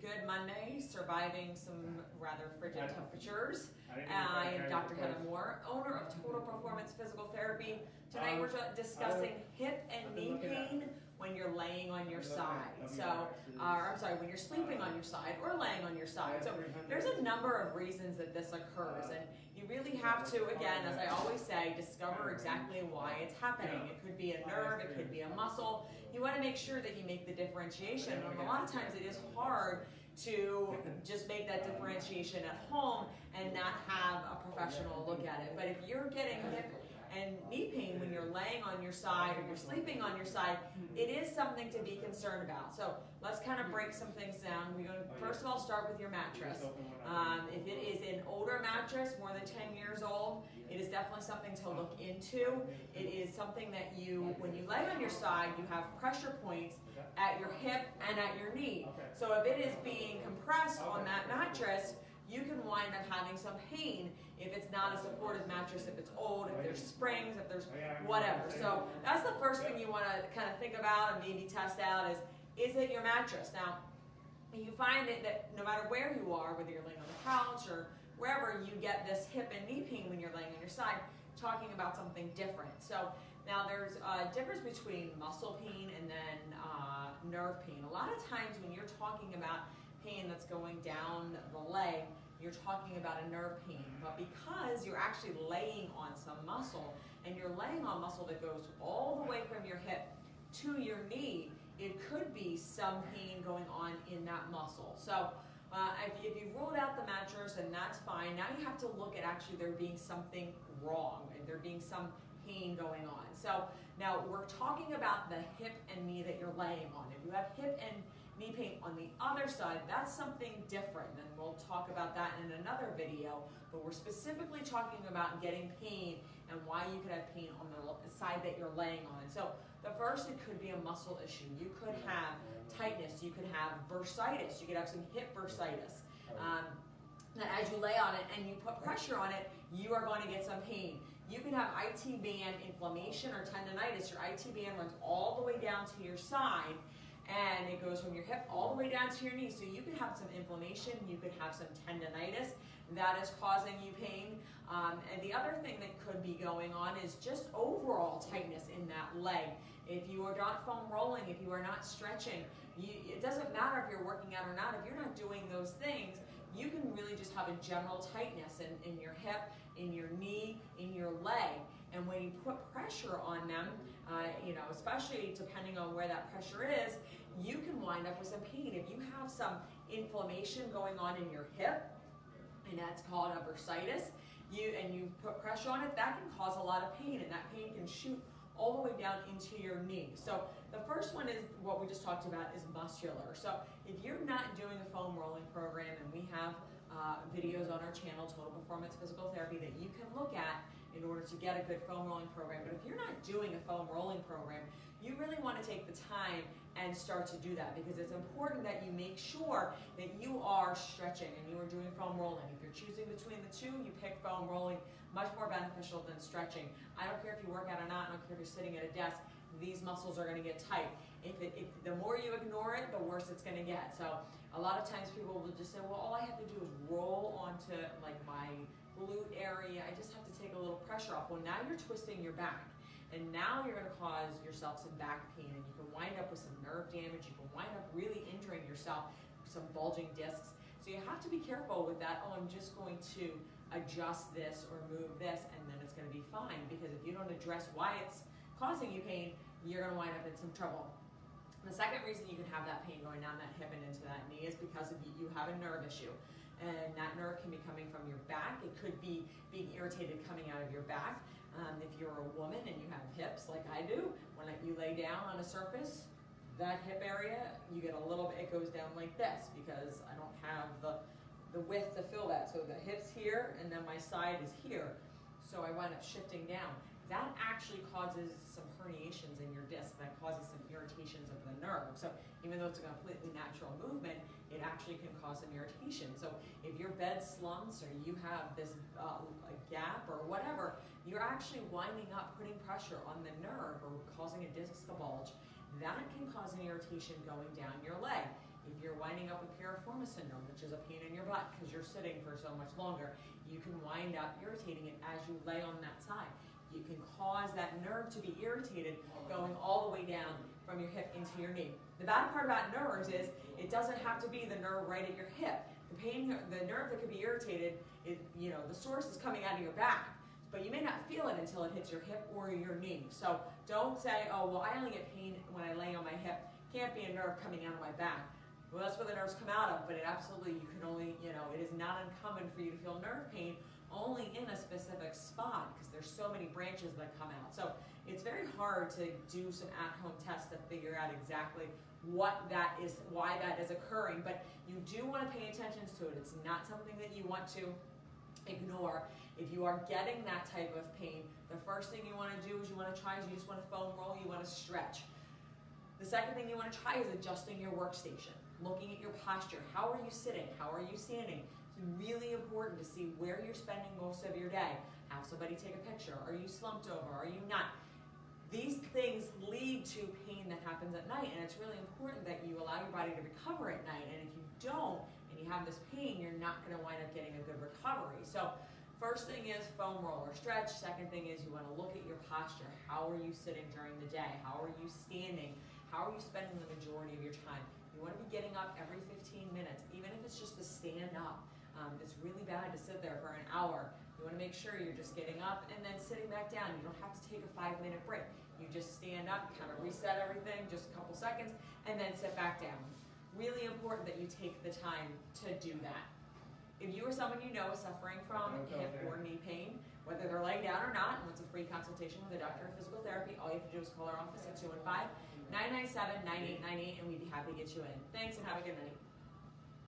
good Monday, surviving some rather frigid temperatures. I am Dr. Heather Moore, owner of Total Performance Physical Therapy. Tonight we're discussing hip and knee pain when you're laying on your side. So, I'm sorry, when you're sleeping on your side or laying on your side. So there's a number of reasons that this occurs, and you really have to, again, as I always say, discover exactly why it's happening. It could be a nerve, it could be a muscle. You want to make sure that you make the differentiation, and a lot of times it is hard to just make that differentiation at home and not have a professional look at it. But if you're getting hip and knee pain when you're laying on your side or you're sleeping on your side, it is something to be concerned about. So let's kind of break some things down. We're going to first of all start with your mattress. If it is an older mattress, more than 10 years old, it is definitely something to look into. It is something that when you lay on your side, you have pressure points at your hip and at your knee. So if it is being compressed on that mattress, you can wind up having some pain if it's not a supportive mattress, if it's old, if there's springs, if there's whatever. So that's the first thing you want to kind of think about and maybe test out is it your mattress? Now, you find that no matter where you are, whether you're laying on the couch or wherever, you get this hip and knee pain when you're laying on your side, talking about something different. So now there's a difference between muscle pain and then nerve pain. A lot of times when you're talking about pain that's going down the leg, you're talking about a nerve pain, but because you're actually laying on some muscle, and you're laying on muscle that goes all the way from your hip to your knee, it could be some pain going on in that muscle. So if you've ruled out the mattress, and that's fine, now you have to look at actually there being something wrong, and there being some pain going on. So now we're talking about the hip and knee that you're laying on. If you have hip and knee pain on the other side, that's something different, and we'll talk about that in another video, but we're specifically talking about getting pain and why you could have pain on the side that you're laying on. So the first, it could be a muscle issue. You could have tightness, you could have bursitis, you could have some hip bursitis. That as you lay on it and you put pressure on it, you are going to get some pain. You can have IT band inflammation or tendonitis. Your IT band runs all the way down to your side, and it goes from your hip all the way down to your knee. So you could have some inflammation, you could have some tendonitis that is causing you pain. And the other thing that could be going on is just overall tightness in that leg. If you are not foam rolling, if you are not stretching, it doesn't matter if you're working out or not. If you're not doing those things, you can really just have a general tightness in your hip, in your knee, in your leg. And when you put pressure on them, especially depending on where that pressure is, you can wind up with some pain. If you have some inflammation going on in your hip, and that's called a bursitis, and you put pressure on it, that can cause a lot of pain, and that pain can shoot all the way down into your knee. So the first one is what we just talked about, is muscular. So if you're not doing a foam rolling program, and we have videos on our channel, Total Performance Physical Therapy, that you can look at in order to get a good foam rolling program. But if you're not doing a foam rolling program, you really want to take the time and start to do that, because it's important that you make sure that you are stretching and you are doing foam rolling. If you're choosing between the two, you pick foam rolling, much more beneficial than stretching. I don't care if you work out or not, I don't care if you're sitting at a desk, these muscles are going to get tight. The more you ignore it, the worse it's going to get. So a lot of times people will just say, well, all I have to do is roll onto like my glute area, I just have to take a little pressure off. Well, now you're twisting your back, and now you're going to cause yourself some back pain, and you can wind up with some nerve damage. You can wind up really injuring yourself, some bulging discs. So you have to be careful with that. Oh, I'm just going to adjust this or move this, and then it's going to be fine, because if you don't address why it's causing you pain, you're going to wind up in some trouble. The second reason you can have that pain going down that hip and into that knee is because you have a nerve issue. And that nerve can be coming from your back. It could be being irritated coming out of your back. If you're a woman and you have hips like I do, when you lay down on a surface, that hip area, you get a little bit, it goes down like this, because I don't have the width to fill that. So the hip's here, and then my side is here. So I wind up shifting down. That actually causes some herniations in your disc. That causes some irritations of the nerve. So even though it's a completely natural movement, it actually can cause some irritation. So if your bed slumps, or you have this a gap or whatever, you're actually winding up putting pressure on the nerve or causing a disc to bulge. That can cause an irritation going down your leg. If you're winding up with piriformis syndrome, which is a pain in your butt because you're sitting for so much longer, you can wind up irritating it as you lay on that side. You can cause that nerve to be irritated going all the way down from your hip into your knee. The bad part about nerves is it doesn't have to be the nerve right at your hip. The nerve that could be irritated, the source is coming out of your back, but you may not feel it until it hits your hip or your knee. So don't say, oh, well, I only get pain when I lay on my hip. Can't be a nerve coming out of my back. Well, that's where the nerves come out of, but it absolutely, you can only, it is not uncommon for you to feel nerve pain only in a specific spot because there's so many branches that come out. So it's very hard to do some at-home tests to figure out exactly what that is, why that is occurring, but you do want to pay attention to it. It's not something that you want to ignore. If you are getting that type of pain, the first thing you want to do is you want to just want to foam roll, you want to stretch. The second thing you want to try is adjusting your workstation, looking at your posture. How are you sitting? How are you standing? It's really important to see where you're spending most of your day. Have somebody take a picture. Are you slumped over? Are you not? These things lead to pain that happens at night, and it's really important that you allow your body to recover at night. And if you don't, and you have this pain, you're not going to wind up getting a good recovery. So first thing is foam roll or stretch. Second thing is you want to look at your posture. How are you sitting during the day? How are you standing? How are you spending the majority of your time? You want to be getting up every 15 minutes, even if it's just to stand up. It's really bad to sit there for an hour. You want to make sure you're just getting up and then sitting back down. You don't have to take a 5-minute break. You just stand up, kind of reset everything, just a couple seconds, and then sit back down. Really important that you take the time to do that. If you or someone you know is suffering from hip or knee pain, whether they're laying down or not, and it's a free consultation with a doctor of physical therapy, all you have to do is call our office at 215-997-9898, and we'd be happy to get you in. Thanks, and have a good night.